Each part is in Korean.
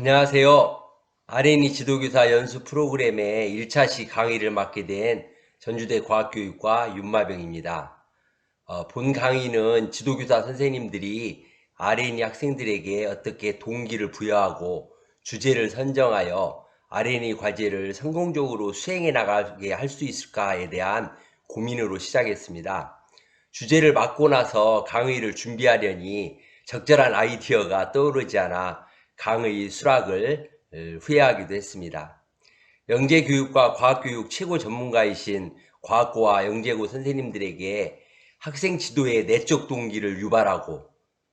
안녕하세요. R&E 지도교사 연수 프로그램의 1차시 강의를 맡게 된 전주대 과학교육과 윤마병입니다. 본 강의는 지도교사 선생님들이 R&E 학생들에게 어떻게 동기를 부여하고 주제를 선정하여 R&E 과제를 성공적으로 수행해 나가게 할 수 있을까에 대한 고민으로 시작했습니다. 주제를 맡고 나서 강의를 준비하려니 적절한 아이디어가 떠오르지 않아 강의 수락을 후회하기도 했습니다. 영재교육과 과학교육 최고 전문가이신 과학고와 영재고 선생님들에게 학생 지도의 내적 동기를 유발하고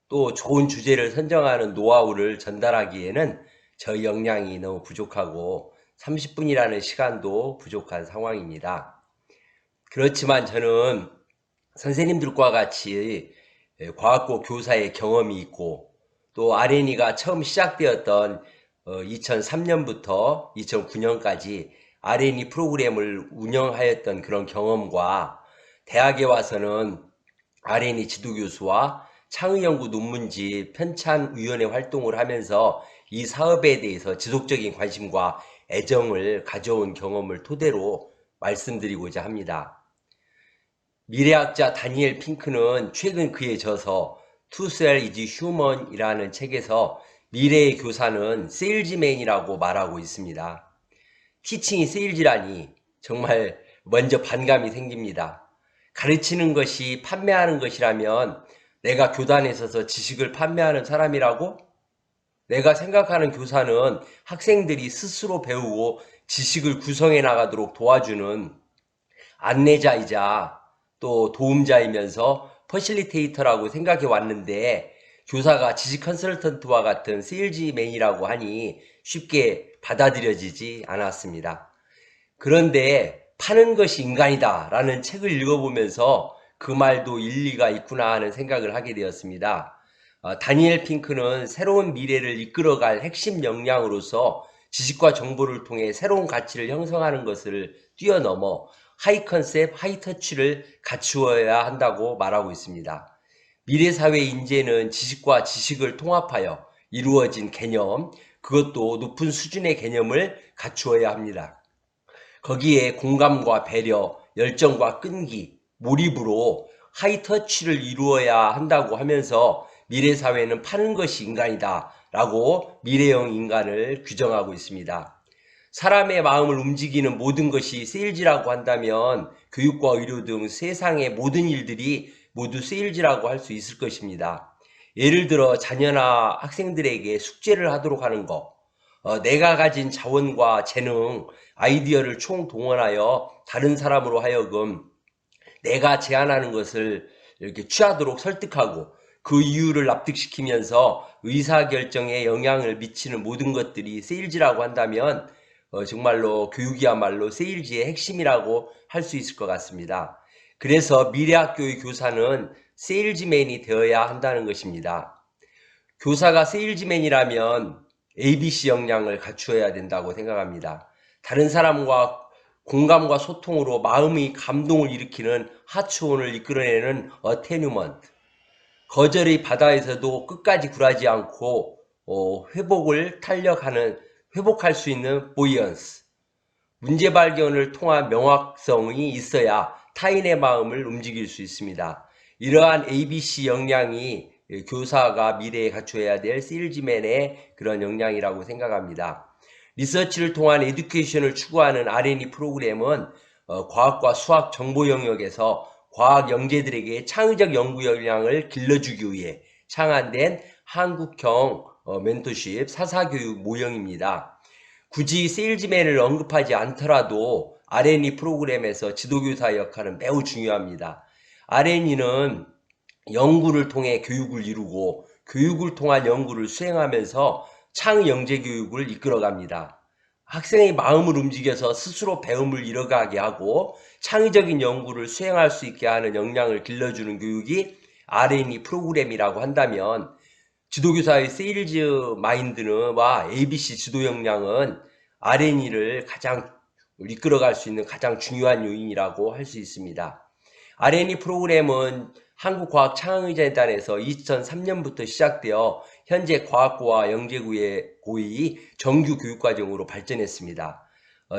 또 좋은 주제를 선정하는 노하우를 전달하기에는 저희 역량이 너무 부족하고 30분이라는 시간도 부족한 상황입니다. 그렇지만 저는 선생님들과 같이 과학고 교사의 경험이 있고 또 R&E가 처음 시작되었던 2003년부터 2009년까지 R&E 프로그램을 운영하였던 그런 경험과 대학에 와서는 R&E 지도교수와 창의연구 논문지 편찬위원회 활동을 하면서 이 사업에 대해서 지속적인 관심과 애정을 가져온 경험을 토대로 말씀드리고자 합니다. 미래학자 다니엘 핑크는 최근 그의 저서 To Sell is Human 이라는 책에서 미래의 교사는 세일즈맨이라고 말하고 있습니다. 티칭이 세일즈라니 정말 먼저 반감이 생깁니다. 가르치는 것이 판매하는 것이라면 내가 교단에 서서 지식을 판매하는 사람이라고? 내가 생각하는 교사는 학생들이 스스로 배우고 지식을 구성해 나가도록 도와주는 안내자이자 또 도움자이면서 퍼실리테이터라고 생각해 왔는데 교사가 지식 컨설턴트와 같은 세일즈맨이라고 하니 쉽게 받아들여지지 않았습니다. 그런데 파는 것이 인간이다 라는 책을 읽어보면서 그 말도 일리가 있구나 하는 생각을 하게 되었습니다. 다니엘 핑크는 새로운 미래를 이끌어갈 핵심 역량으로서 지식과 정보를 통해 새로운 가치를 형성하는 것을 뛰어넘어 하이 컨셉, 하이 터치를 갖추어야 한다고 말하고 있습니다. 미래사회의 인재는 지식과 지식을 통합하여 이루어진 개념, 그것도 높은 수준의 개념을 갖추어야 합니다. 거기에 공감과 배려, 열정과 끈기, 몰입으로 하이터치를 이루어야 한다고 하면서 미래사회는 파는 것이 인간이다 라고 미래형 인간을 규정하고 있습니다. 사람의 마음을 움직이는 모든 것이 세일즈라고 한다면 교육과 의료 등 세상의 모든 일들이 모두 세일즈라고 할 수 있을 것입니다. 예를 들어 자녀나 학생들에게 숙제를 하도록 하는 것, 내가 가진 자원과 재능, 아이디어를 총동원하여 다른 사람으로 하여금 내가 제안하는 것을 이렇게 취하도록 설득하고 그 이유를 납득시키면서 의사결정에 영향을 미치는 모든 것들이 세일즈라고 한다면 정말로 교육이야말로 세일즈의 핵심이라고 할 수 있을 것 같습니다. 그래서 미래학교의 교사는 세일즈맨이 되어야 한다는 것입니다. 교사가 세일즈맨이라면 ABC 역량을 갖추어야 된다고 생각합니다. 다른 사람과 공감과 소통으로 마음의 감동을 일으키는 하츠온을 이끌어내는 어테뉴먼트, 거절의 바다에서도 끝까지 굴하지 않고 회복할 수 있는 보이언스, 문제 발견을 통한 명확성이 있어야 타인의 마음을 움직일 수 있습니다. 이러한 ABC 역량이 교사가 미래에 갖춰야 될 세일즈맨의 그런 역량이라고 생각합니다. 리서치를 통한 에듀케이션을 추구하는 R&E 프로그램은 과학과 수학 정보 영역에서 과학 영재들에게 창의적 연구 역량을 길러주기 위해 창안된 한국형 멘토십 사사교육 모형입니다. 굳이 세일즈맨을 언급하지 않더라도 R&E 프로그램에서 지도교사 역할은 매우 중요합니다. R&E는 연구를 통해 교육을 이루고 교육을 통한 연구를 수행하면서 창의 영재 교육을 이끌어갑니다. 학생의 마음을 움직여서 스스로 배움을 이뤄가게 하고 창의적인 연구를 수행할 수 있게 하는 역량을 길러주는 교육이 R&E 프로그램이라고 한다면 지도교사의 세일즈 마인드와 ABC 지도 역량은 R&E를 가장 이끌어갈 수 있는 가장 중요한 요인이라고 할 수 있습니다. R&E 프로그램은 한국과학창의재단에서 2003년부터 시작되어 현재 과학고와 영재고의 고의 정규 교육과정으로 발전했습니다.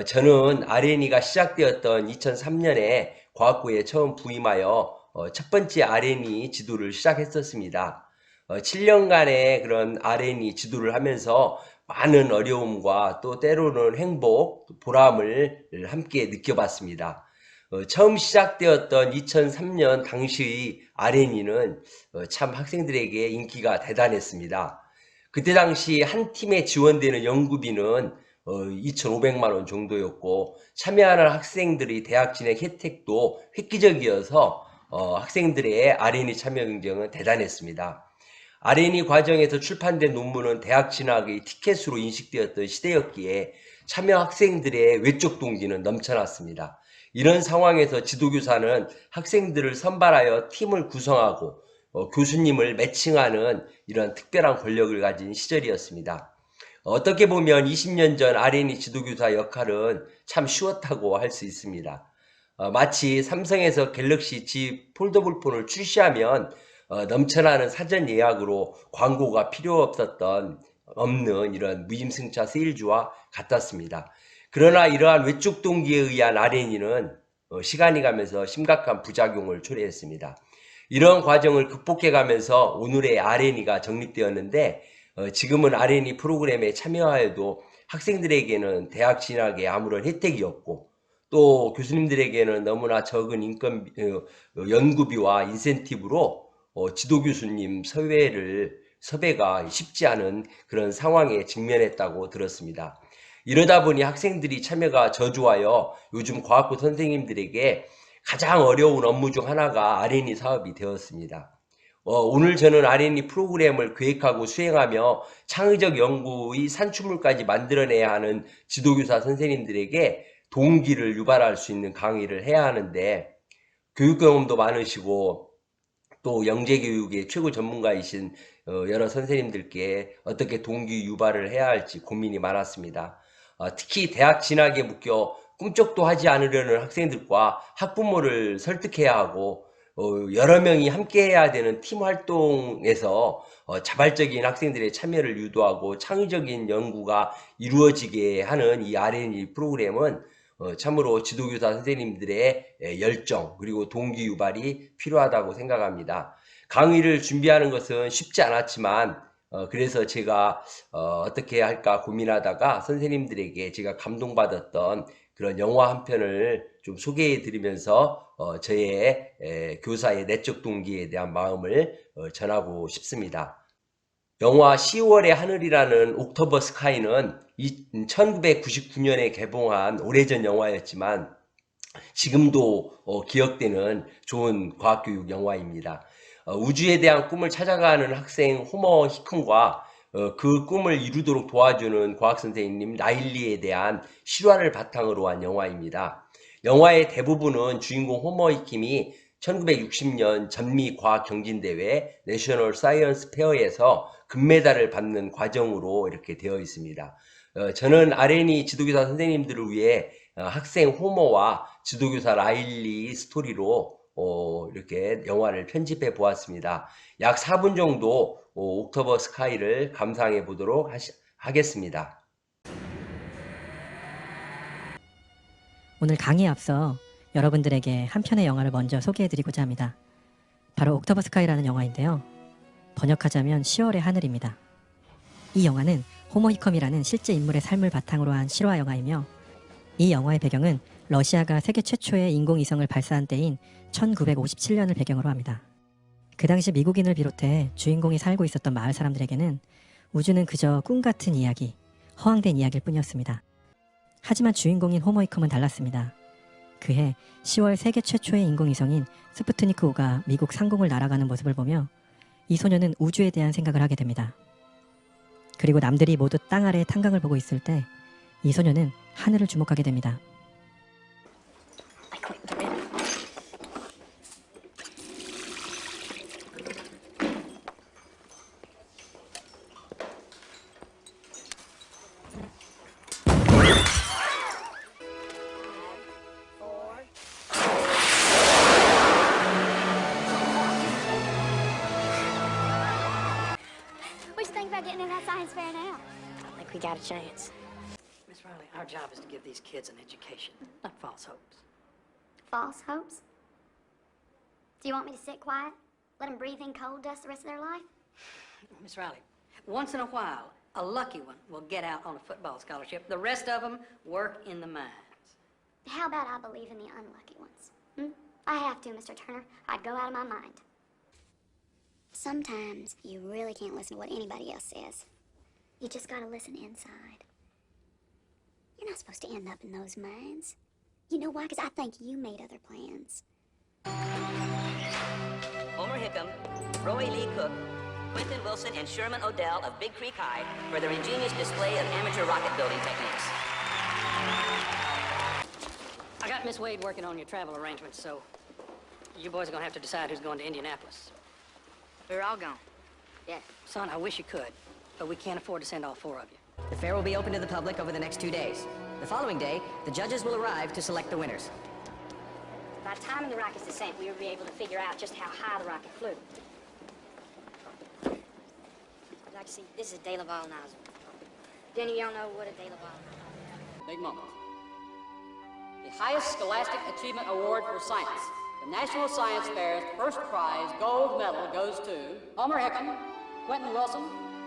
저는 RNE가 시작되었던 2003년에 과학고에 처음 부임하여 첫 번째 RNE 지도를 시작했었습니다. 7년간의 그런 RNE 지도를 하면서 많은 어려움과 또 때로는 행복, 보람을 함께 느껴봤습니다. 처음 시작되었던 2003년 당시의 RNE는 참 학생들에게 인기가 대단했습니다. 그때 당시 한 팀에 지원되는 연구비는 2,500만 원 정도였고 참여하는 학생들의 대학 진학 혜택도 획기적이어서 학생들의 RNE 참여 경쟁은 대단했습니다. RNE 과정에서 출판된 논문은 대학 진학의 티켓으로 인식되었던 시대였기에 참여 학생들의 외적 동기는 넘쳐났습니다. 이런 상황에서 지도교사는 학생들을 선발하여 팀을 구성하고 교수님을 매칭하는 이런 특별한 권력을 가진 시절이었습니다. 어떻게 보면 20년 전 RNE 지도교사 역할은 참 쉬웠다고 할 수 있습니다. 마치 삼성에서 갤럭시 Z 폴더블 폰을 출시하면 넘쳐나는 사전 예약으로 광고가 필요 없는 이런 무임승차 세일즈와 같았습니다. 그러나 이러한 외적 동기에 의한 RNE는 시간이 가면서 심각한 부작용을 초래했습니다. 이런 과정을 극복해가면서 오늘의 RNE가 정립되었는데 지금은 RNE 프로그램에 참여하여도 학생들에게는 대학 진학에 아무런 혜택이 없고 또 교수님들에게는 너무나 적은 연구비와 인센티브로 지도교수님 섭외가 쉽지 않은 그런 상황에 직면했다고 들었습니다. 이러다 보니 학생들이 참여가 저조하여 요즘 과학부 선생님들에게 가장 어려운 업무 중 하나가 RNE 사업이 되었습니다. 오늘 저는 RNE 프로그램을 계획하고 수행하며 창의적 연구의 산출물까지 만들어내야 하는 지도교사 선생님들에게 동기를 유발할 수 있는 강의를 해야 하는데 교육 경험도 많으시고 또 영재교육의 최고 전문가이신 여러 선생님들께 어떻게 동기 유발을 해야 할지 고민이 많았습니다. 특히 대학 진학에 묶여 꿈쩍도 하지 않으려는 학생들과 학부모를 설득해야 하고 여러 명이 함께 해야 되는 팀 활동에서 자발적인 학생들의 참여를 유도하고 창의적인 연구가 이루어지게 하는 이 RNE 프로그램은 참으로 지도교사 선생님들의 열정 그리고 동기 유발이 필요하다고 생각합니다. 강의를 준비하는 것은 쉽지 않았지만 그래서 제가 어떻게 할까 고민하다가 선생님들에게 제가 감동받았던 그런 영화 한 편을 좀 소개해 드리면서 저의 교사의 내적 동기에 대한 마음을 전하고 싶습니다. 영화 10월의 하늘이라는 옥토버 스카이는 1999년에 개봉한 오래전 영화였지만 지금도 기억되는 좋은 과학교육 영화입니다. 우주에 대한 꿈을 찾아가는 학생 호머 히큰과 그 꿈을 이루도록 도와주는 과학선생님 라일리에 대한 실화를 바탕으로 한 영화입니다. 영화의 대부분은 주인공 호머 히킴이 1960년 전미 과학경진대회 내셔널 사이언스 페어에서 금메달을 받는 과정으로 이렇게 되어 있습니다. 저는 RNE 지도교사 선생님들을 위해 학생 호머와 지도교사 라일리 스토리로 이렇게 영화를 편집해 보았습니다. 약 4분 정도 옥토버 스카이를 감상해 보도록 하겠습니다. 오늘 강의에 앞서 여러분들에게 한 편의 영화를 먼저 소개해드리고자 합니다. 바로 옥토버 스카이라는 영화인데요. 번역하자면 10월의 하늘입니다. 이 영화는 호모 히컴이라는 실제 인물의 삶을 바탕으로 한 실화 영화이며 이 영화의 배경은 러시아가 세계 최초의 인공위성을 발사한 때인 1957년을 배경으로 합니다. 그 당시 미국인을 비롯해 주인공이 살고 있었던 마을 사람들에게는 우주는 그저 꿈같은 이야기, 허황된 이야기일 뿐이었습니다. 하지만 주인공인 호모 히컴은 달랐습니다. 그해 10월 세계 최초의 인공위성인 스푸트니크 5가 미국 상공을 날아가는 모습을 보며 이 소녀는 우주에 대한 생각을 하게 됩니다. 그리고 남들이 모두 땅 아래의 탄광을 보고 있을 때 이 소녀는 하늘을 주목하게 됩니다. fair now? I think we got a chance. Miss Riley, our job is to give these kids an education, not false hopes. False hopes? Do you want me to sit quiet? Let them breathe in coal dust the rest of their life? Miss Riley, once in a while, a lucky one will get out on a football scholarship. The rest of them work in the mines. How about I believe in the unlucky ones? I have to, Mr. Turner. I'd go out of my mind. Sometimes you really can't listen to what anybody else says. You just gotta listen inside. You're not supposed to end up in those mines. You know why? Because I think you made other plans. Homer Hickam, Roy Lee Cook, Quentin Wilson, and Sherman Odell of Big Creek High for their ingenious display of amateur rocket building techniques. I got Miss Wade working on your travel arrangements, so you boys are gonna have to decide who's going to Indianapolis. We're all gone. Yeah. Son, I wish you could, but we can't afford to send all 4 of you. The fair will be open to the public over the next 2 days. The following day, the judges will arrive to select the winners. By timing the rocket's descent, we will be able to figure out just how high the rocket flew. I'd like to see, this is De La Val nozzle. Do any of y'all know what a De La Val nozzle is? Big moment. The highest scholastic achievement award for science. The National Science Fair's first prize gold medal goes to Homer Hickam, Quentin Wilson,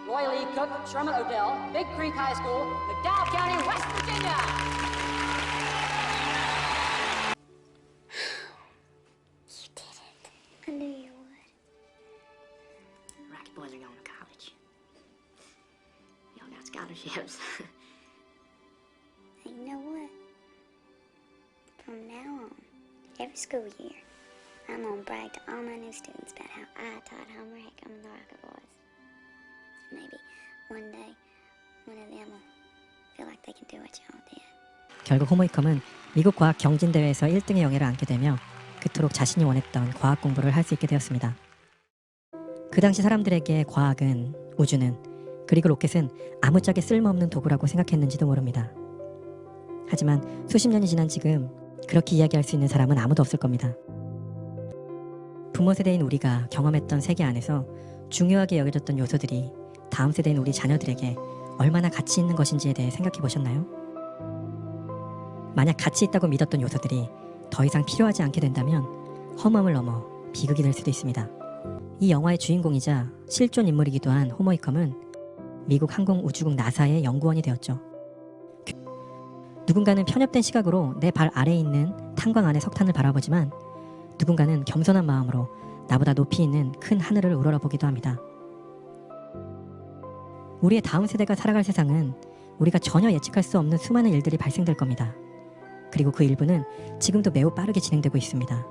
Roy Lee Cook, Sherman Odell, Big Creek High School, McDowell County, West Virginia. You did it. I knew you would. Rocket boys are going to college. Y'all got scholarships. And you know what? From now on, every school year, I'm gonna brag to all my new students about how I taught Homer Hickam and the Rocket Boys. Maybe one day, one of them will feel like they can do what y'all did. 결국 호모이컴은 미국 과학 경진대회에서 1등의 영예를 안게 되며 그토록 자신이 원했던 과학 공부를 할 수 있게 되었습니다. 그 당시 사람들에게 과학은, 우주는, 그리고 로켓은 아무짝에 쓸모없는 도구라고 생각했는지도 모릅니다. 하지만 수십 년이 지난 지금 그렇게 이야기할 수 있는 사람은 아무도 없을 겁니다. 부모 세대인 우리가 경험했던 세계 안에서 중요하게 여겨졌던 요소들이 다음 세대인 우리 자녀들에게 얼마나 가치 있는 것인지에 대해 생각해 보셨나요? 만약 가치 있다고 믿었던 요소들이 더 이상 필요하지 않게 된다면 허무함을 넘어 비극이 될 수도 있습니다. 이 영화의 주인공이자 실존 인물이기도 한 호모이컴은 미국 항공우주국 나사의 연구원이 되었죠. 누군가는 편협된 시각으로 내 발 아래에 있는 탄광 안의 석탄을 바라보지만 누군가는 겸손한 마음으로 나보다 높이 있는 큰 하늘을 우러러보기도 합니다. 우리의 다음 세대가 살아갈 세상은 우리가 전혀 예측할 수 없는 수많은 일들이 발생될 겁니다. 그리고 그 일부는 지금도 매우 빠르게 진행되고 있습니다.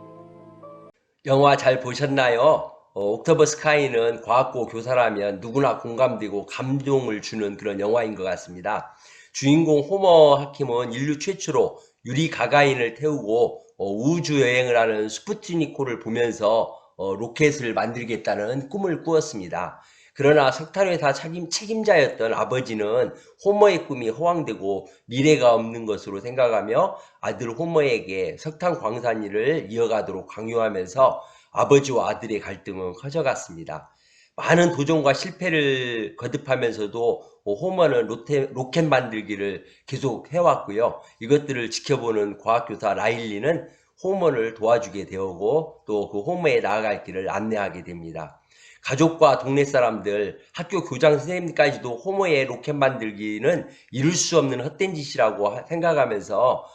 영화 잘 보셨나요? 옥토버 스카이는 과학고 교사라면 누구나 공감되고 감동을 주는 그런 영화인 것 같습니다. 주인공 호머 하킴은 인류 최초로 유리 가가인을 태우고 우주 여행을 하는 스푸트니코를 보면서 로켓을 만들겠다는 꿈을 꾸었습니다. 그러나 석탄회사 책임자였던 아버지는 호머의 꿈이 허황되고 미래가 없는 것으로 생각하며 아들 호머에게 석탄 광산 일을 이어가도록 강요하면서 아버지와 아들의 갈등은 커져갔습니다. 많은 도전과 실패를 거듭하면서도 호머는 로켓 만들기를 계속 해왔고요. 이것들을 지켜보는 과학교사 라일리는 호머를 도와주게 되었고 또 그 호머에 나아갈 길을 안내하게 됩니다. 가족과 동네 사람들, 학교 교장 선생님까지도 호머의 로켓 만들기는 이룰 수 없는 헛된 짓이라고 생각하면서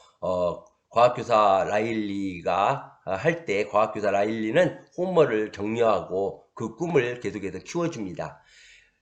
과학교사 라일리가 할 때 과학교사 라일리는 호머를 격려하고 그 꿈을 계속해서 키워줍니다.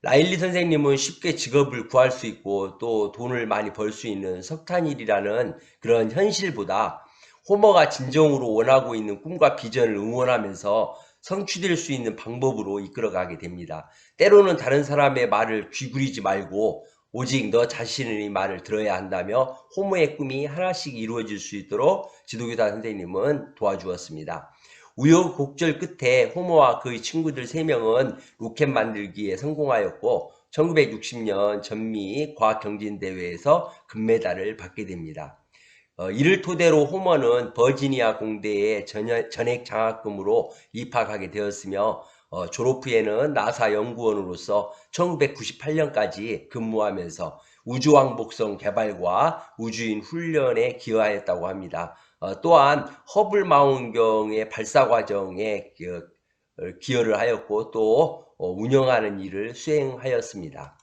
라일리 선생님은 쉽게 직업을 구할 수 있고 또 돈을 많이 벌 수 있는 석탄일이라는 그런 현실보다 호머가 진정으로 원하고 있는 꿈과 비전을 응원하면서 성취될 수 있는 방법으로 이끌어가게 됩니다. 때로는 다른 사람의 말을 귀 기울이지 말고 오직 너 자신의 말을 들어야 한다며 호머의 꿈이 하나씩 이루어질 수 있도록 지도교사 선생님은 도와주었습니다. 우여곡절 끝에 호머와 그의 친구들 3명은 로켓 만들기에 성공하였고 1960년 전미 과학경진대회에서 금메달을 받게 됩니다. 이를 토대로 호머는 버지니아 공대에 전액 장학금으로 입학하게 되었으며 졸업 후에는 나사 연구원으로서 1998년까지 근무하면서 우주왕복선 개발과 우주인 훈련에 기여하였다고 합니다. 또한 허블 망원경의 발사 과정에 기여를 하였고 또 운영하는 일을 수행하였습니다.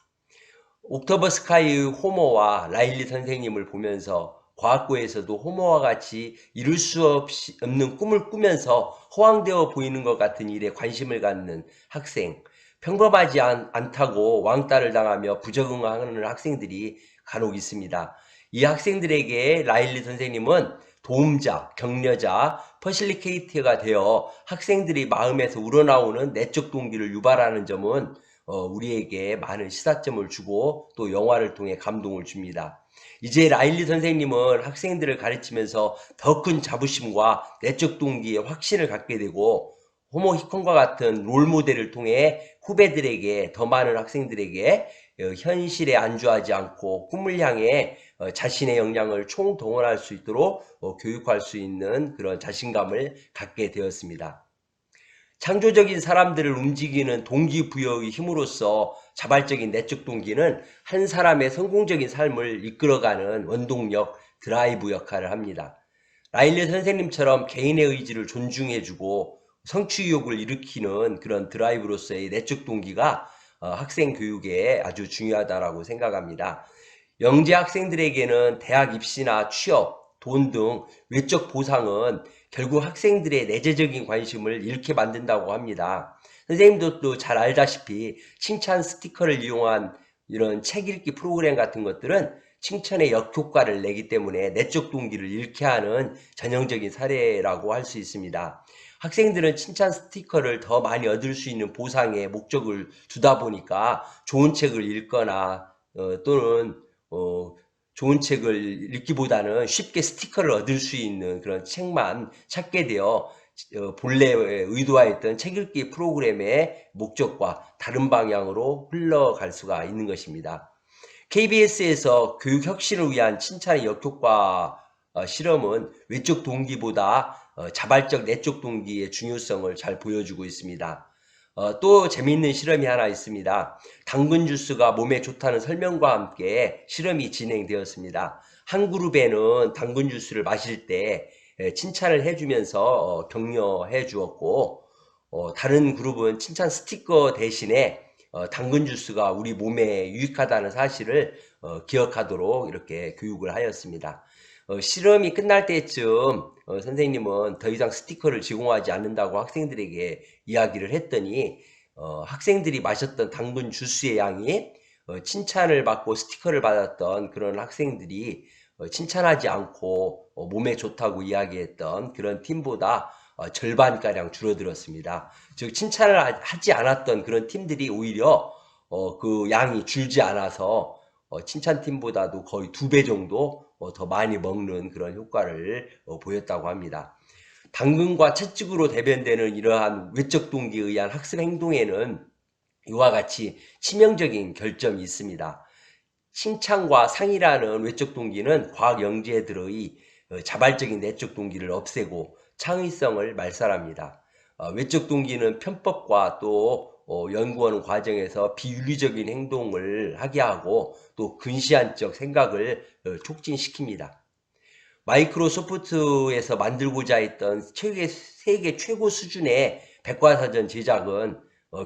옥토버 스카이의 호머와 라일리 선생님을 보면서 과학고에서도 호머와 같이 이룰 수 없는 꿈을 꾸면서 허황되어 보이는 것 같은 일에 관심을 갖는 학생, 평범하지 않다고 왕따를 당하며 부적응하는 학생들이 간혹 있습니다. 이 학생들에게 라일리 선생님은 도움자, 격려자, 퍼실리케이터가 되어 학생들이 마음에서 우러나오는 내적 동기를 유발하는 점은 우리에게 많은 시사점을 주고 또 영화를 통해 감동을 줍니다. 이제 라일리 선생님은 학생들을 가르치면서 더 큰 자부심과 내적 동기에 확신을 갖게 되고 호모 히컨과 같은 롤모델을 통해 후배들에게 더 많은 학생들에게 현실에 안주하지 않고 꿈을 향해 자신의 역량을 총동원할 수 있도록 교육할 수 있는 그런 자신감을 갖게 되었습니다. 창조적인 사람들을 움직이는 동기부여의 힘으로써 자발적인 내적 동기는 한 사람의 성공적인 삶을 이끌어가는 원동력, 드라이브 역할을 합니다. 라일리 선생님처럼 개인의 의지를 존중해주고 성취욕을 일으키는 그런 드라이브로서의 내적 동기가 학생 교육에 아주 중요하다고 생각합니다. 영재 학생들에게는 대학 입시나 취업, 돈 등 외적 보상은 결국 학생들의 내재적인 관심을 잃게 만든다고 합니다. 선생님도 잘 알다시피 칭찬 스티커를 이용한 이런 책 읽기 프로그램 같은 것들은 칭찬의 역효과를 내기 때문에 내적 동기를 잃게 하는 전형적인 사례라고 할 수 있습니다. 학생들은 칭찬 스티커를 더 많이 얻을 수 있는 보상에 목적을 두다 보니까 좋은 책을 읽거나 또는 좋은 책을 읽기보다는 쉽게 스티커를 얻을 수 있는 그런 책만 찾게 되어 본래 의도하였던 책 읽기 프로그램의 목적과 다른 방향으로 흘러갈 수가 있는 것입니다. KBS에서 교육 혁신을 위한 칭찬의 역효과 실험은 외적 동기보다 자발적 내적 동기의 중요성을 잘 보여주고 있습니다. 또 재미있는 실험이 하나 있습니다. 당근 주스가 몸에 좋다는 설명과 함께 실험이 진행되었습니다. 한 그룹에는 당근 주스를 마실 때 칭찬을 해주면서 격려해 주었고 다른 그룹은 칭찬 스티커 대신에 당근 주스가 우리 몸에 유익하다는 사실을 기억하도록 이렇게 교육을 하였습니다. 실험이 끝날 때쯤 선생님은 더 이상 스티커를 제공하지 않는다고 학생들에게 이야기를 했더니 학생들이 마셨던 당근 주스의 양이 칭찬을 받고 스티커를 받았던 그런 학생들이 칭찬하지 않고 몸에 좋다고 이야기했던 그런 팀보다 절반가량 줄어들었습니다. 즉 칭찬을 하지 않았던 그런 팀들이 오히려 그 양이 줄지 않아서 칭찬팀보다도 거의 2배 정도 더 많이 먹는 그런 효과를 보였다고 합니다. 당근과 채찍으로 대변되는 이러한 외적 동기에 의한 학습 행동에는 이와 같이 치명적인 결점이 있습니다. 칭찬과 상이라는 외적 동기는 과학 영재들의 자발적인 내적 동기를 없애고 창의성을 말살합니다. 외적 동기는 편법과 또 연구하는 과정에서 비윤리적인 행동을 하게 하고 또 근시안적 생각을 촉진시킵니다. 마이크로소프트에서 만들고자 했던 세계 최고 수준의 백과사전 제작은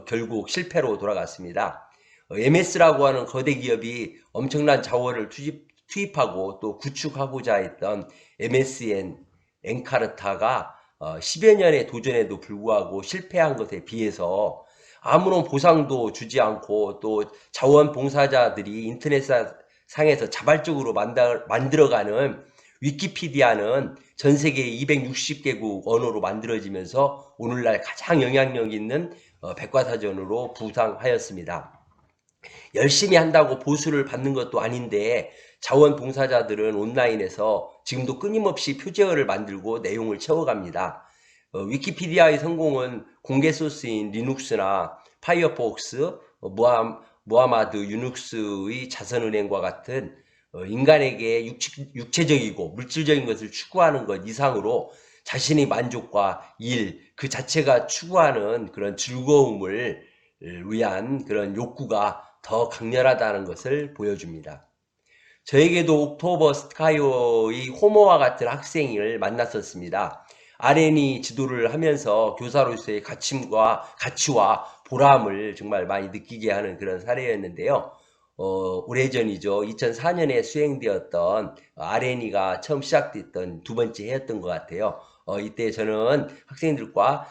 결국 실패로 돌아갔습니다. MS라고 하는 거대 기업이 엄청난 자원을 투입하고 또 구축하고자 했던 MSN 엔카르타가 10여 년의 도전에도 불구하고 실패한 것에 비해서 아무런 보상도 주지 않고 또 자원봉사자들이 인터넷상에서 자발적으로 만들어가는 위키피디아는 전 세계 260개국 언어로 만들어지면서 오늘날 가장 영향력 있는 백과사전으로 부상하였습니다. 열심히 한다고 보수를 받는 것도 아닌데 자원봉사자들은 온라인에서 지금도 끊임없이 표제어를 만들고 내용을 채워갑니다. 위키피디아의 성공은 공개 소스인 리눅스나 파이어폭스, 무하마드 유눅스의 자선은행과 같은 인간에게 육체적이고 물질적인 것을 추구하는 것 이상으로 자신의 만족과 일, 그 자체가 추구하는 그런 즐거움을 위한 그런 욕구가 더 강렬하다는 것을 보여줍니다. 저에게도 옥토버 스카이어의 호모와 같은 학생을 만났었습니다. 아렌이 지도를 하면서 교사로서의 가치와 보람을 정말 많이 느끼게 하는 그런 사례였는데요. 오래전이죠. 2004년에 수행되었던 아렌이가 처음 시작됐던 두 번째 해였던 것 같아요. 이때 저는 학생들과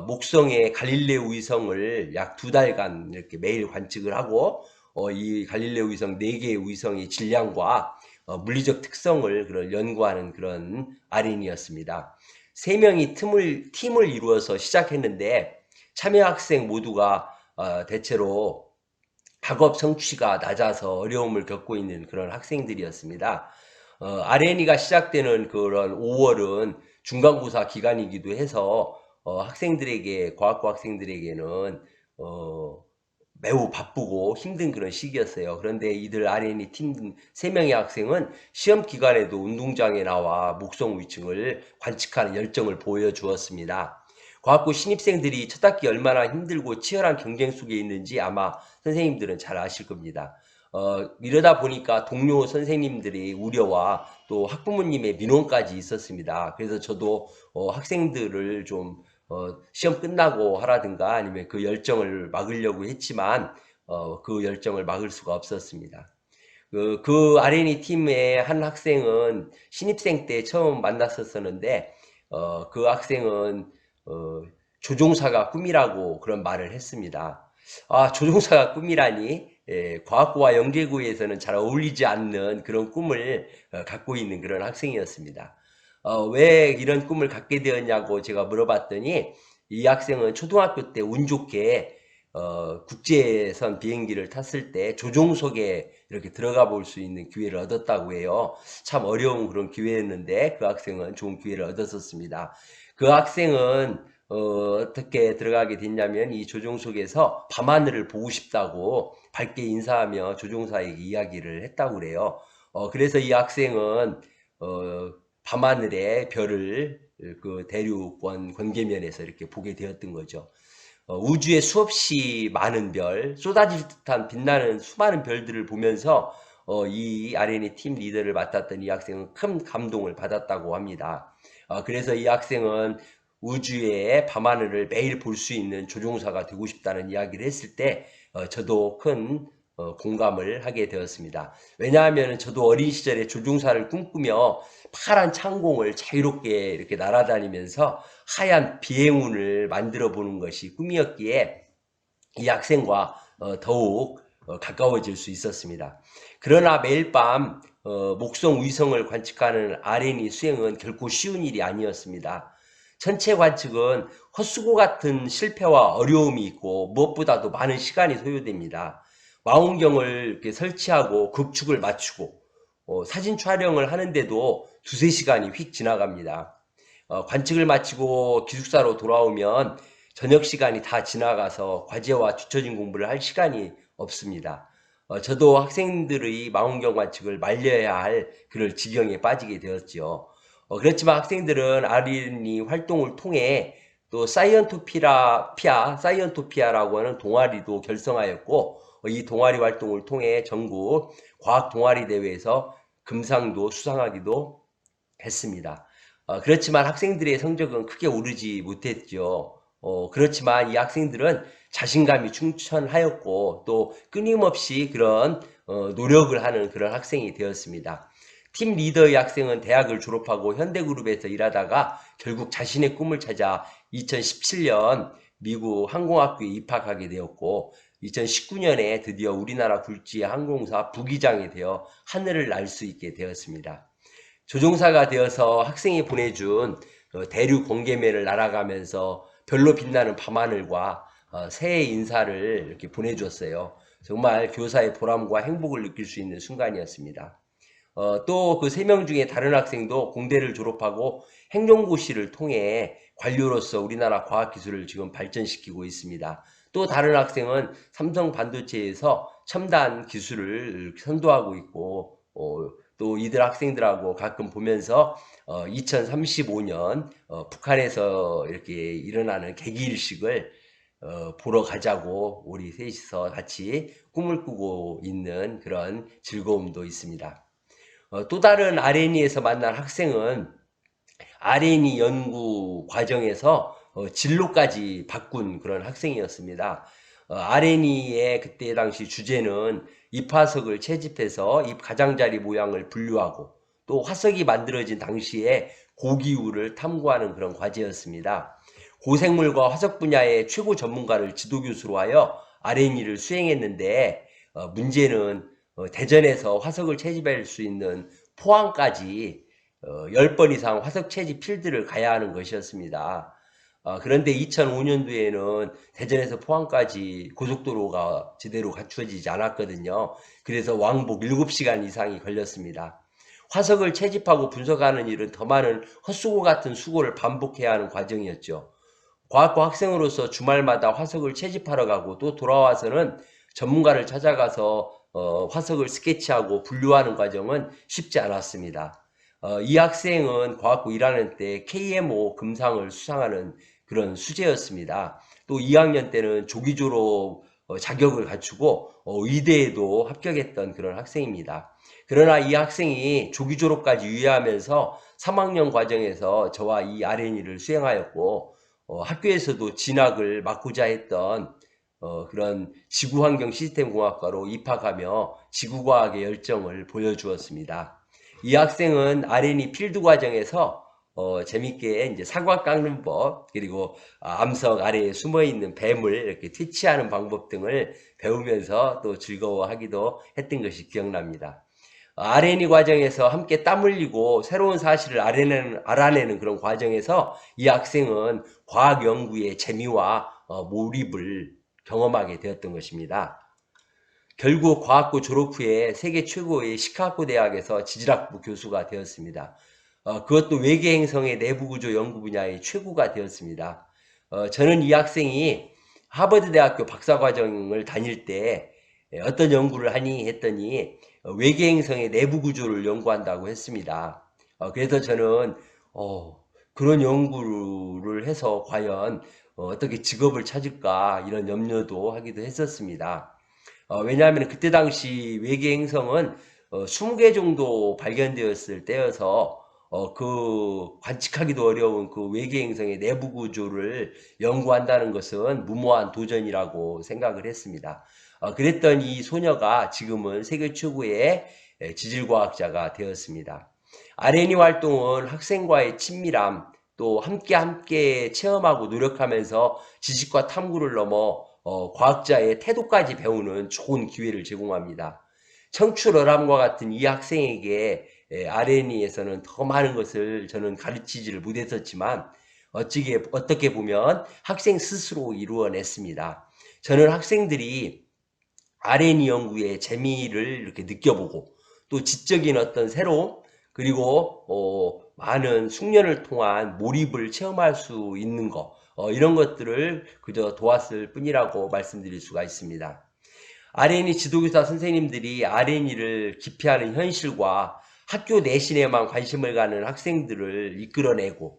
목성의 갈릴레오 위성을 약 2달간 이렇게 매일 관측을 하고 이 갈릴레오 위성 4개의 위성의 질량과 물리적 특성을 그런 연구하는 그런 아렌이었습니다. 3명이 팀을 이루어서 시작했는데 참여 학생 모두가 대체로 학업 성취가 낮아서 어려움을 겪고 있는 그런 학생들이었습니다. RNE가 시작되는 그런 5월은 중간고사 기간이기도 해서 과학고 학생들에게는 매우 바쁘고 힘든 그런 시기였어요. 그런데 이들 RNE 팀 3명의 학생은 시험 기간에도 운동장에 나와 목성 위층을 관측하는 열정을 보여주었습니다. 과학고 신입생들이 첫 학기 얼마나 힘들고 치열한 경쟁 속에 있는지 아마 선생님들은 잘 아실 겁니다. 이러다 보니까 동료 선생님들의 우려와 또 학부모님의 민원까지 있었습니다. 그래서 저도 학생들을 좀 시험 끝나고 하라든가 아니면 그 열정을 막으려고 했지만 그 열정을 막을 수가 없었습니다. 그 R&E 팀의 한 학생은 신입생 때 처음 만났었는데 그 학생은 조종사가 꿈이라고 그런 말을 했습니다. 조종사가 꿈이라니, 과학고와 영재고에서는 잘 어울리지 않는 그런 꿈을 갖고 있는 그런 학생이었습니다. 왜 이런 꿈을 갖게 되었냐고 제가 물어봤더니 이 학생은 초등학교 때 운 좋게 국제선 비행기를 탔을 때 조종석에 이렇게 들어가 볼 수 있는 기회를 얻었다고 해요. 참 어려운 그런 기회였는데 그 학생은 좋은 기회를 얻었었습니다. 그 학생은 어떻게 들어가게 됐냐면 이 조종석에서 밤하늘을 보고 싶다고 밝게 인사하며 조종사에게 이야기를 했다고 그래요. 그래서 이 학생은 밤하늘의 별을 그 대륙권 권계면에서 이렇게 보게 되었던 거죠. 우주에 수없이 많은 별, 쏟아질 듯한 빛나는 수많은 별들을 보면서 이 R&E 팀 리더를 맡았던 이 학생은 큰 감동을 받았다고 합니다. 그래서 이 학생은 우주의 밤하늘을 매일 볼 수 있는 조종사가 되고 싶다는 이야기를 했을 때 저도 큰 공감을 하게 되었습니다. 왜냐하면 저도 어린 시절에 조종사를 꿈꾸며 파란 창공을 자유롭게 이렇게 날아다니면서 하얀 비행운을 만들어 보는 것이 꿈이었기에 이 학생과 더욱 가까워질 수 있었습니다. 그러나 매일 밤 목성 위성을 관측하는 R&E 수행은 결코 쉬운 일이 아니었습니다. 천체 관측은 헛수고 같은 실패와 어려움이 있고 무엇보다도 많은 시간이 소요됩니다. 망원경을 이렇게 설치하고 극축을 맞추고 사진 촬영을 하는데도 2~3시간이 휙 지나갑니다. 관측을 마치고 기숙사로 돌아오면 저녁 시간이 다 지나가서 과제와 뒤처진 공부를 할 시간이 없습니다. 저도 학생들의 망원경 관측을 말려야 할 그럴 지경에 빠지게 되었죠. 그렇지만 학생들은 R&E 활동을 통해 또 사이언토피아라고 하는 동아리도 결성하였고 이 동아리 활동을 통해 전국 과학 동아리 대회에서 금상도 수상하기도 했습니다. 그렇지만 학생들의 성적은 크게 오르지 못했죠. 그렇지만 이 학생들은 자신감이 충천하였고 또 끊임없이 그런 노력을 하는 그런 학생이 되었습니다. 팀 리더의 학생은 대학을 졸업하고 현대그룹에서 일하다가 결국 자신의 꿈을 찾아 2017년 미국 항공학교에 입학하게 되었고 2019년에 드디어 우리나라 굴지 항공사 부기장이 되어 하늘을 날 수 있게 되었습니다. 조종사가 되어서 학생이 보내준 대륙 공개면을 날아가면서 별로 빛나는 밤하늘과 새해 인사를 이렇게 보내줬어요. 정말 교사의 보람과 행복을 느낄 수 있는 순간이었습니다. 또 그 3명 중에 다른 학생도 공대를 졸업하고 행정고시를 통해 관료로서 우리나라 과학기술을 지금 발전시키고 있습니다. 또 다른 학생은 삼성 반도체에서 첨단 기술을 선도하고 있고 또 이들 학생들하고 가끔 보면서 2035년 북한에서 이렇게 일어나는 개기일식을 보러 가자고 우리 셋이서 같이 꿈을 꾸고 있는 그런 즐거움도 있습니다. 또 다른 RNE에서 만난 학생은 RNE 연구 과정에서 진로까지 바꾼 그런 학생이었습니다. RNE의 그때 당시 주제는 잎화석을 채집해서 잎 가장자리 모양을 분류하고 또 화석이 만들어진 당시에 고기율을 탐구하는 그런 과제였습니다. 고생물과 화석 분야의 최고 전문가를 지도교수로 하여 RNE를 수행했는데 문제는 대전에서 화석을 채집할 수 있는 포항까지 10번 이상 화석 채집 필드를 가야 하는 것이었습니다. 그런데 2005년도에는 대전에서 포항까지 고속도로가 제대로 갖추어지지 않았거든요. 그래서 왕복 7시간 이상이 걸렸습니다. 화석을 채집하고 분석하는 일은 더 많은 헛수고 같은 수고를 반복해야 하는 과정이었죠. 과학과 학생으로서 주말마다 화석을 채집하러 가고 또 돌아와서는 전문가를 찾아가서 화석을 스케치하고 분류하는 과정은 쉽지 않았습니다. 이 학생은 과학부 1학년 때 KMO 금상을 수상하는 그런 수재였습니다. 또 2학년 때는 조기 졸업 자격을 갖추고 의대에도 합격했던 그런 학생입니다. 그러나 이 학생이 조기 졸업까지 유예하면서 3학년 과정에서 저와 이 RNE를 수행하였고 학교에서도 진학을 막고자 했던 그런 지구환경 시스템공학과로 입학하며 지구과학의 열정을 보여주었습니다. 이 학생은 RNE 필드 과정에서 재밌게 이제 사과 깎는 법, 그리고 암석 아래에 숨어 있는 뱀을 이렇게 퇴치하는 방법 등을 배우면서 또 즐거워하기도 했던 것이 기억납니다. RNE 과정에서 함께 땀 흘리고 새로운 사실을 알아내는 그런 과정에서 이 학생은 과학 연구의 재미와 몰입을 경험하게 되었던 것입니다. 결국 과학부 졸업 후에 세계 최고의 시카고 대학에서 지질학부 교수가 되었습니다. 그것도 외계 행성의 내부 구조 연구 분야의 최고가 되었습니다. 저는 이 학생이 하버드 대학교 박사과정을 다닐 때 어떤 연구를 하니 했더니 외계 행성의 내부 구조를 연구한다고 했습니다. 그래서 저는 그런 연구를 해서 과연 어떻게 직업을 찾을까 이런 염려도 하기도 했었습니다. 왜냐하면 그때 당시 외계 행성은 20개 정도 발견되었을 때여서 그 관측하기도 어려운 그 외계 행성의 내부 구조를 연구한다는 것은 무모한 도전이라고 생각을 했습니다. 그랬던 이 소녀가 지금은 세계 최고의 지질과학자가 되었습니다. RNE 활동은 학생과의 친밀함, 또 함께 체험하고 노력하면서 지식과 탐구를 넘어 과학자의 태도까지 배우는 좋은 기회를 제공합니다. 청출어람과 같은 이 학생에게 RNE에서는 더 많은 것을 저는 가르치지를 못했었지만 어떻게 보면 학생 스스로 이루어냈습니다. 저는 학생들이 RNE 연구의 재미를 이렇게 느껴보고 또 지적인 어떤 새로움 그리고 많은 숙련을 통한 몰입을 체험할 수 있는 것 이런 것들을 그저 도왔을 뿐이라고 말씀드릴 수가 있습니다. RNE 지도교사 선생님들이 RNE를 기피하는 현실과 학교 내신에만 관심을 가는 학생들을 이끌어내고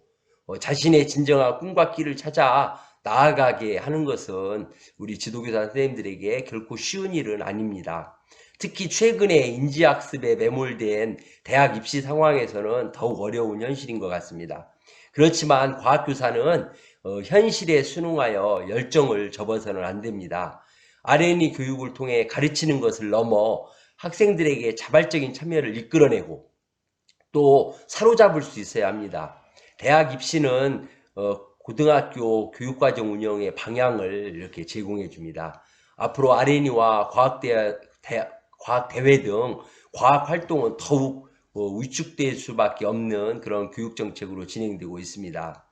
자신의 진정한 꿈과 길을 찾아 나아가게 하는 것은 우리 지도교사 선생님들에게 결코 쉬운 일은 아닙니다. 특히 최근에 인지학습에 매몰된 대학 입시 상황에서는 더욱 어려운 현실인 것 같습니다. 그렇지만 과학교사는 현실에 순응하여 열정을 접어서는 안 됩니다. RNE 교육을 통해 가르치는 것을 넘어 학생들에게 자발적인 참여를 이끌어내고 또 사로잡을 수 있어야 합니다. 대학 입시는 고등학교 교육과정 운영의 방향을 이렇게 제공해 줍니다. 앞으로 RNE와 과학대회 등 과학활동은 더욱 위축될 수밖에 없는 그런 교육정책으로 진행되고 있습니다.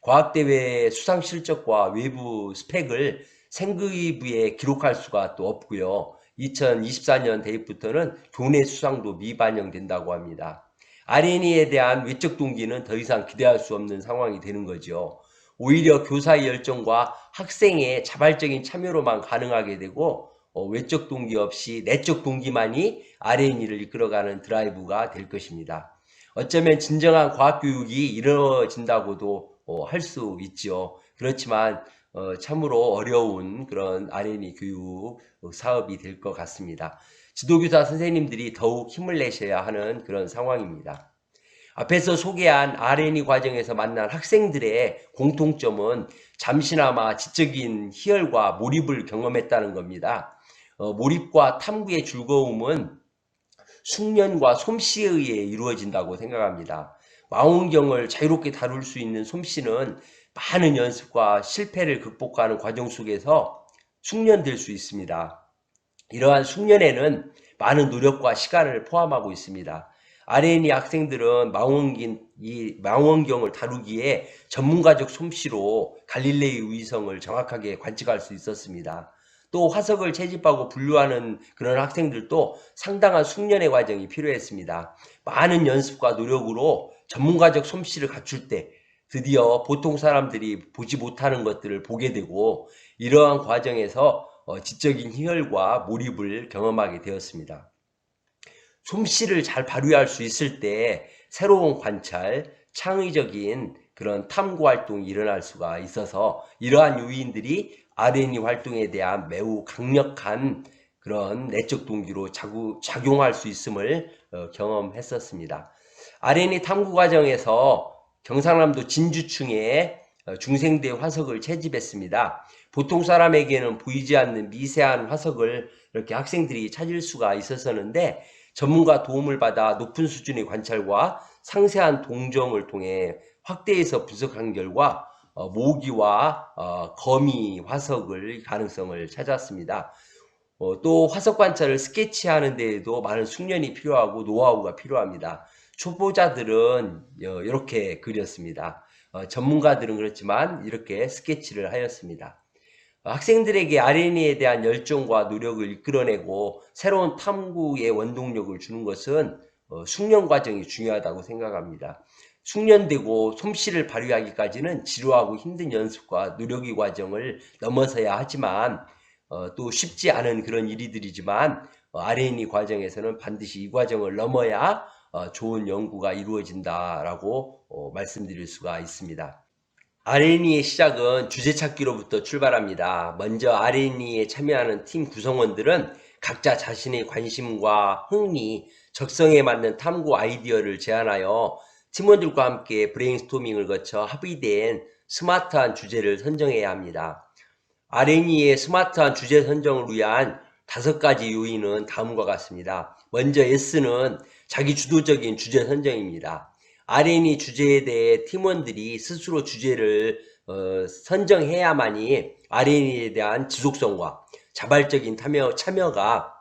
과학대회 수상 실적과 외부 스펙을 생기부에 기록할 수가 또 없고요. 2024년 대입부터는 교내 수상도 미반영된다고 합니다. RNE에 대한 외적 동기는 더 이상 기대할 수 없는 상황이 되는 거죠. 오히려 교사의 열정과 학생의 자발적인 참여로만 가능하게 되고 외적 동기 없이 내적 동기만이 R&E를 이끌어가는 드라이브가 될 것입니다. 어쩌면 진정한 과학교육이 이루어진다고도 할 수 있죠. 그렇지만 참으로 어려운 그런 R&E 교육 사업이 될 것 같습니다. 지도교사 선생님들이 더욱 힘을 내셔야 하는 그런 상황입니다. 앞에서 소개한 R&E 과정에서 만난 학생들의 공통점은 잠시나마 지적인 희열과 몰입을 경험했다는 겁니다. 몰입과 탐구의 즐거움은 숙련과 솜씨에 의해 이루어진다고 생각합니다. 망원경을 자유롭게 다룰 수 있는 솜씨는 많은 연습과 실패를 극복하는 과정 속에서 숙련될 수 있습니다. 이러한 숙련에는 많은 노력과 시간을 포함하고 있습니다. R&E 학생들은 망원경을 다루기에 전문가적 솜씨로 갈릴레이 위성을 정확하게 관측할 수 있었습니다. 또 화석을 채집하고 분류하는 그런 학생들도 상당한 숙련의 과정이 필요했습니다. 많은 연습과 노력으로 전문가적 솜씨를 갖출 때 드디어 보통 사람들이 보지 못하는 것들을 보게 되고 이러한 과정에서 지적인 희열과 몰입을 경험하게 되었습니다. 솜씨를 잘 발휘할 수 있을 때 새로운 관찰, 창의적인 그런 탐구 활동이 일어날 수가 있어서 이러한 요인들이 R&E 활동에 대한 매우 강력한 그런 내적 동기로 작용할 수 있음을 경험했었습니다. R&E 탐구 과정에서 경상남도 진주층에 중생대 화석을 채집했습니다. 보통 사람에게는 보이지 않는 미세한 화석을 이렇게 학생들이 찾을 수가 있었었는데 전문가 도움을 받아 높은 수준의 관찰과 상세한 동정을 통해 확대해서 분석한 결과 모기와 거미 화석을 가능성을 찾았습니다. 또 화석 관찰을 스케치하는 데에도 많은 숙련이 필요하고 노하우가 필요합니다. 초보자들은 이렇게 그렸습니다. 전문가들은 그렇지만 이렇게 스케치를 하였습니다. 학생들에게 R&E에 대한 열정과 노력을 이끌어내고 새로운 탐구의 원동력을 주는 것은 숙련 과정이 중요하다고 생각합니다. 숙련되고 솜씨를 발휘하기까지는 지루하고 힘든 연습과 노력의 과정을 넘어서야 하지만 또 쉽지 않은 그런 일이들이지만 R&E 과정에서는 반드시 이 과정을 넘어야 좋은 연구가 이루어진다라고 말씀드릴 수가 있습니다. R&E의 시작은 주제 찾기로부터 출발합니다. 먼저 R&E에 참여하는 팀 구성원들은 각자 자신의 관심과 흥미, 적성에 맞는 탐구 아이디어를 제안하여 팀원들과 함께 브레인스토밍을 거쳐 합의된 스마트한 주제를 선정해야 합니다. R&E의 스마트한 주제 선정을 위한 5가지 요인은 다음과 같습니다. 먼저 S는 자기 주도적인 주제 선정입니다. R&E 주제에 대해 팀원들이 스스로 주제를 선정해야만이 R&E에 대한 지속성과 자발적인 참여가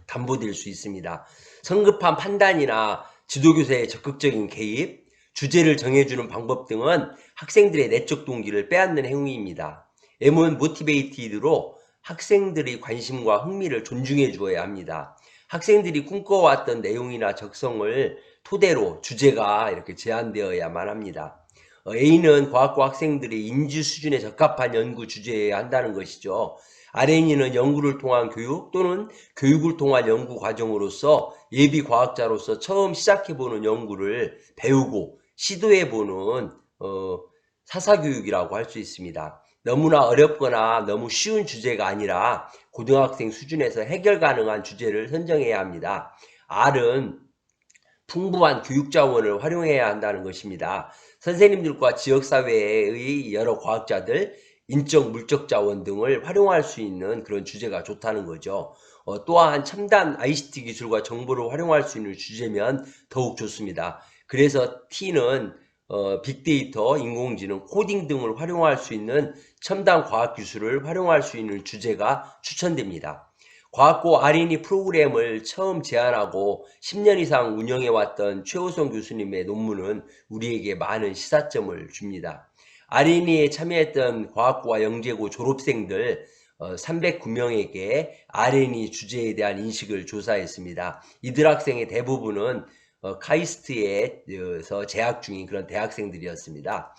담보될 수 있습니다. 성급한 판단이나 지도교사의 적극적인 개입, 주제를 정해주는 방법 등은 학생들의 내적 동기를 빼앗는 행위입니다. M은 모티베이티드로 학생들의 관심과 흥미를 존중해 주어야 합니다. 학생들이 꿈꿔왔던 내용이나 적성을 토대로 주제가 이렇게 제안되어야만 합니다. A는 과학과 학생들의 인지 수준에 적합한 연구 주제여야 한다는 것이죠. R&E는 연구를 통한 교육 또는 교육을 통한 연구 과정으로서 예비 과학자로서 처음 시작해보는 연구를 배우고 시도해보는 사사교육이라고 할 수 있습니다. 너무나 어렵거나 너무 쉬운 주제가 아니라 고등학생 수준에서 해결 가능한 주제를 선정해야 합니다. R은 풍부한 교육 자원을 활용해야 한다는 것입니다. 선생님들과 지역사회의 여러 과학자들, 인적, 물적 자원 등을 활용할 수 있는 그런 주제가 좋다는 거죠. 또한 첨단 ICT 기술과 정보를 활용할 수 있는 주제면 더욱 좋습니다. 그래서 T는 빅데이터, 인공지능, 코딩 등을 활용할 수 있는 첨단 과학기술을 활용할 수 있는 주제가 추천됩니다. 과학고 R&E 프로그램을 처음 제안하고 10년 이상 운영해왔던 최호성 교수님의 논문은 우리에게 많은 시사점을 줍니다. R&E에 참여했던 과학고와 영재고 졸업생들 309명에게 R&E 주제에 대한 인식을 조사했습니다. 이들 학생의 대부분은 카이스트에서 재학 중인 그런 대학생들이었습니다.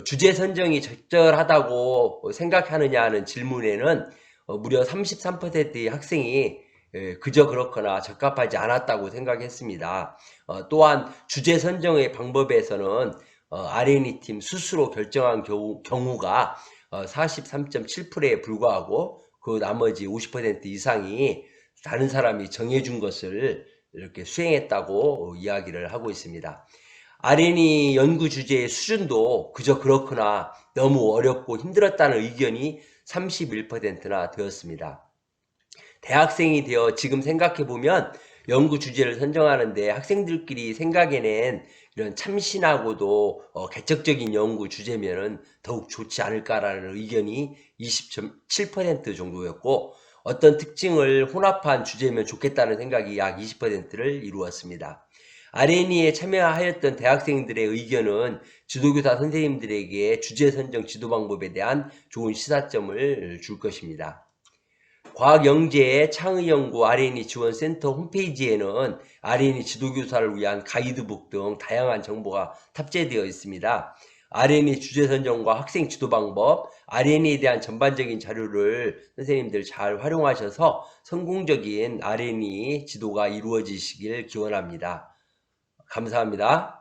주제 선정이 적절하다고 생각하느냐 하는 질문에는 무려 33%의 학생이 그저 그렇거나 적합하지 않았다고 생각했습니다. 또한 주제 선정의 방법에서는 R&E 팀 스스로 결정한 경우가 43.7%에 불과하고 그 나머지 50% 이상이 다른 사람이 정해준 것을 이렇게 수행했다고 이야기를 하고 있습니다. R&E 연구 주제의 수준도 그저 그렇거나 너무 어렵고 힘들었다는 의견이 31%나 되었습니다. 대학생이 되어 지금 생각해보면 연구 주제를 선정하는데 학생들끼리 생각해낸 이런 참신하고도 개척적인 연구 주제면은 더욱 좋지 않을까라는 의견이 20.7% 정도였고, 어떤 특징을 혼합한 주제면 좋겠다는 생각이 약 20%를 이루었습니다. R&E에 참여하였던 대학생들의 의견은 지도교사 선생님들에게 주제 선정 지도 방법에 대한 좋은 시사점을 줄 것입니다. 과학영재 창의연구 R&E 지원센터 홈페이지에는 R&E 지도교사를 위한 가이드북 등 다양한 정보가 탑재되어 있습니다. R&E 주제 선정과 학생 지도 방법, R&E에 대한 전반적인 자료를 선생님들 잘 활용하셔서 성공적인 R&E 지도가 이루어지시길 기원합니다. 감사합니다.